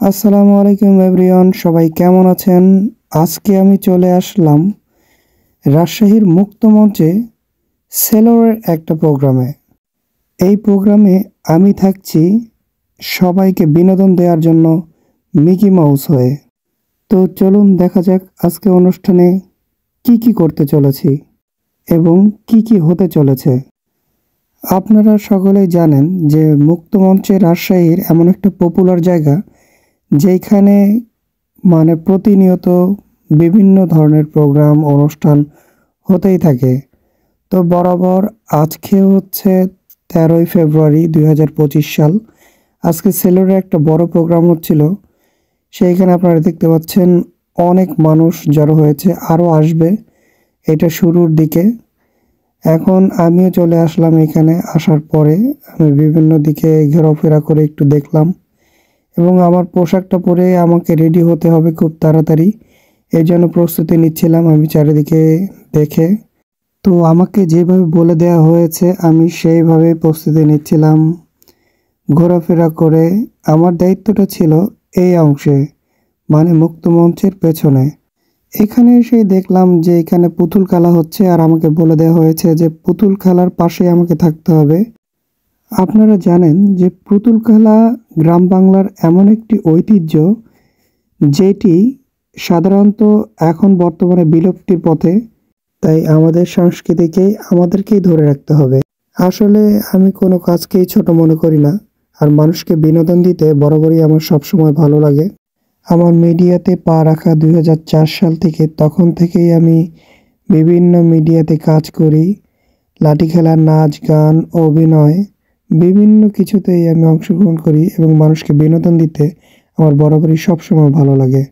আসসালামু আলাইকুম এভরিওয়ান, সবাই কেমন আছেন? আজকে আমি চলে আসলাম রাজশাহীর মুক্ত মঞ্চে সেলরের একটা প্রোগ্রামে। এই প্রোগ্রামে আমি থাকছি সবাইকে বিনোদন দেওয়ার জন্য মিকি মাউস হয়ে। তো চলুন দেখা যাক আজকে অনুষ্ঠানে কি করতে চলেছি এবং কি হতে চলেছে। আপনারা সকলেই জানেন যে মুক্ত মঞ্চে রাজশাহীর এমন একটা পপুলার জায়গা যেখানে প্রতিনিয়ত বিভিন্ন ধরনের প্রোগ্রাম অনুষ্ঠান হতেই থাকে। তো বরাবর আজকে হচ্ছে 13ই ফেব্রুয়ারি 2025 সাল। আজকে সেলুরে একটা বড় প্রোগ্রাম হচ্ছিল, সেইখানে আপনারা দেখতে পাচ্ছেন অনেক মানুষ জড়ো হয়েছে, আরও আসবে, এটা শুরুর দিকে। এখন আমিও চলে আসলাম এখানে। আসার পরে আমি বিভিন্ন দিকে ঘোরাফেরা করে একটু দেখলাম এবং আমার পোশাকটা পরে আমাকে রেডি হতে হবে খুব তাড়াতাড়ি, এই জন্য প্রস্তুতি নিচ্ছিলাম আমি চারিদিকে দেখে। তো আমাকে যেভাবে বলে দেওয়া হয়েছে আমি সেইভাবে প্রস্তুতি নিচ্ছিলাম ঘোরাফেরা করে। আমার দায়িত্বটা ছিল এই অংশে, মুক্ত মঞ্চের পেছনে। এখানে এসে দেখলাম যে এখানে পুতুল খেলা হচ্ছে, আর আমাকে বলে দেওয়া হয়েছে যে পুতুল খেলার পাশে আমাকে থাকতে হবে। আপনারা জানেন যে পুতুল খেলা গ্রাম বাংলার এমন একটি ঐতিহ্য যেটি সাধারণত এখন বর্তমানে বিলুপ্তির পথে। তাই আমাদের সংস্কৃতিকেই আমাদেরকেই ধরে রাখতে হবে। আসলে আমি কোনো কাজকেই ছোট মনে করি না, আর মানুষকে বিনোদন দিতে বরাবরই আমার সবসময় ভালো লাগে। আমার মিডিয়াতে পা রাখা 2004 সাল থেকে, তখন থেকেই আমি বিভিন্ন মিডিয়াতে কাজ করি। লাঠি খেলা, নাচ, গান, অভিনয়, বিভিন্ন কিছুতেই আমি অংশগ্রহণ করি এবং মানুষকে বিনোদন দিতে আমার বরাবরই সবসময় ভালো লাগে।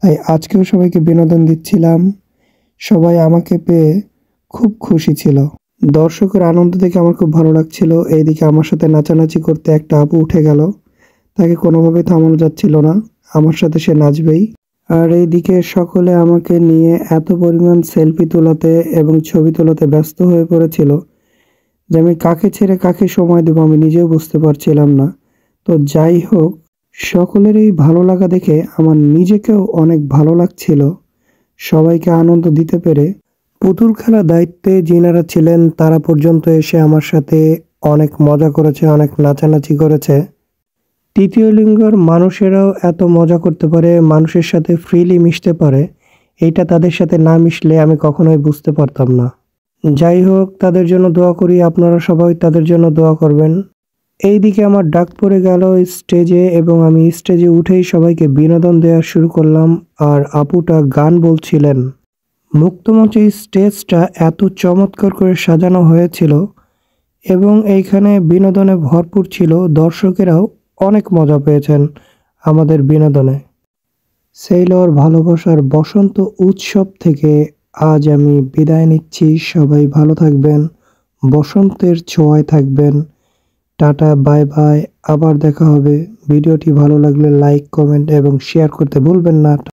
তাই আজকেও সবাইকে বিনোদন দিচ্ছিলাম। সবাই আমাকে পেয়ে খুব খুশি ছিল। দর্শকের আনন্দ দেখে আমার খুব ভালো লাগছিল। এইদিকে আমার সাথে নাচানাচি করতে একটা আপু উঠে গেল, তাকে কোনোভাবেই থামানো যাচ্ছিল না, আমার সাথে সে নাচবেই। আর এইদিকে সকলে আমাকে নিয়ে এত পরিমাণ সেলফি তোলাতে এবং ছবি তোলাতে ব্যস্ত হয়ে পড়েছিল যে আমি কাকে ছেড়ে কাকে সময় দেবো আমি নিজেও বুঝতে পারছিলাম না। তো যাই হোক, সকলের এই ভালো লাগা দেখে আমার নিজেকেও অনেক ভালো লাগছিল সবাইকে আনন্দ দিতে পেরে। পুতুল খেলার দায়িত্বে যিনারা ছিলেন তারা পর্যন্ত এসে আমার সাথে অনেক মজা করেছে, অনেক নাচানাচি করেছে। তৃতীয় লিঙ্গর মানুষেরাও এত মজা করতে পারে, মানুষের সাথে ফ্রিলি মিশতে পারে, এইটা তাদের সাথে না মিশলে আমি কখনোই বুঝতে পারতাম না। যাই হোক, তাদের জন্য দোয়া করি, আপনারা সবাই তাদের জন্য দোয়া করবেন। এইদিকে আমার ডাক পড়ে গেল স্টেজে এবং আমি স্টেজে উঠেই সবাইকে বিনোদন দেওয়া শুরু করলাম। আর আপুটা গান বলছিলেন। মুক্তমঞ্চে স্টেজটা এত চমৎকার করে সাজানো হয়েছিল এবং এইখানে বিনোদনে ভরপুর ছিল। দর্শকেরাও অনেক মজা পেয়েছেন আমাদের বিনোদনে। সেইলর ভালোবাসার বসন্ত উৎসব থেকে আজ আমি বিদায় নিচ্ছি। সবাই ভালো থাকবেন, বসন্তের ছোঁয়ায় থাকবেন। টাটা, বাই বাই, আবার দেখা হবে। ভিডিওটি ভালো লাগলে লাইক, কমেন্ট এবং শেয়ার করতে ভুলবেন না।